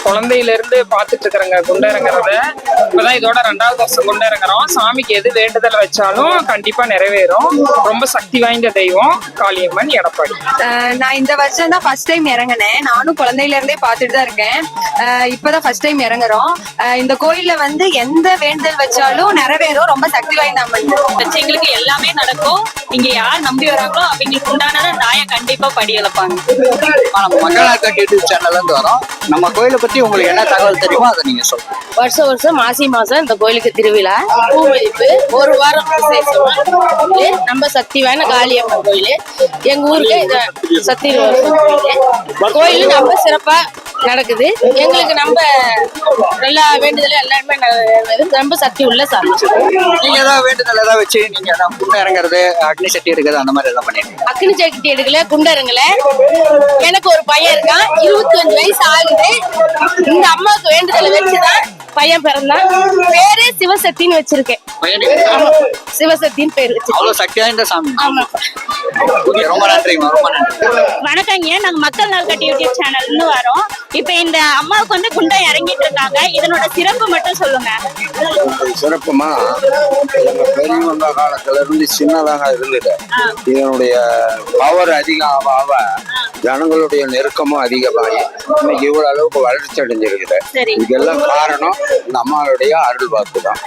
குழந்தையில இருந்து பாத்துட்டு இருக்கிறங்க குண்ட இறங்குறத. இப்பதான் இதோட 2வது வருஷம் குண்ட இறங்குறோம். சாமிக்கு எது வேண்டுதல் வச்சாலும் கண்டிப்பா நிறைவேறும். ரொம்ப சக்தி வாய்ந்த தெய்வம் காளியம்மன் எடப்பாடி. நான் இந்த வருஷம் தான் ஃபர்ஸ்ட் டைம் இறங்கினேன். நானும் குழந்தையில இருந்தே பாத்துட்டு தான் இருக்கேன். இப்பதான் ஃபர்ஸ்ட் டைம் இறங்குறோம். இந்த கோயில்ல வந்து எந்த வேண்டுதல் வச்சாலும் நிறைவேறும். ரொம்ப சக்தி வாய்ந்த அம்மன். எங்களுக்கு எல்லாமே நடக்கும். இங்க யார் நம்பி வராங்களோ அவங்களுக்கு உண்டானதை தாயை கண்டிப்பா படி இழப்பாங்க. மக்களாட்டம் யூடியூப் சேனல்ல இருந்து வரோம். நம்ம கோயிலை பத்தி உங்களுக்கு என்ன தகவல் தெரியுமோ அதை நீங்க சொல்லுங்க. வருஷம் வருஷம் மாசி மாசம் இந்த கோயிலுக்கு திருவிழா, பூமதிப்பு, ஒரு வாரம் நம்ம சக்தி வாய்ந்த காளியம்மன் கோயில். எங்க ஊருக்கு இது சக்தி கோயில் ரொம்ப சிறப்பா நடக்குது. எங்களுக்கு நம்ம எல்லா வேண்டுதலும் எல்லாருமே ரொம்ப சக்தி உள்ள சாமி. நீங்க ஏதாவது வேண்டுதல் ஏதாவது வச்சு நீங்க குண்ட இறங்குறது, அக்னி சட்டி எடுக்கிறது அந்த மாதிரி எல்லாம் பண்ணிருக்கீங்க? அக்னி சட்டி எடுக்கல, குண்ட இறங்கல. எனக்கு ஒரு பையன் இருக்கான், 25 வயசு ஆகுது. இந்த அம்மாவுக்கு வேண்டுதலை வச்சுதான் பையன் பிறந்தான். பேரு சிவசக்தின்னு வச்சிருக்கேன். சிவசக்தின்னு பேரு வச்சு. அவ்வளவு சக்தி வாய்ந்த சாமி. ஆமா. ரொம்ப நன்றிமா, ரொம்ப நன்றி. வணக்கங்க, நாங்க மக்கள் நல்கட்டி யூடியூப் சேனல்ல வரோம். இப்ப இந்த அம்மாவுக்கு வந்து குண்டா இறங்கிட்டு இருக்காங்க. இதனோட சிறப்பு மட்டும் சொல்லுங்க. சிறப்புமா, பெரியவங்க காலத்துல இருந்து சின்னதாக இருந்தது. இதனுடைய பவர் அதிகம் ஆக ஜனங்களுடைய நெருக்கமும் அதிகமாகி இன்னைக்கு இவ்வளவு அளவுக்கு வளர்ச்சி அடைஞ்சிருக்குது. இதெல்லாம் காரணம் இந்த அம்மாவுடைய அருள் வாக்கு தான்.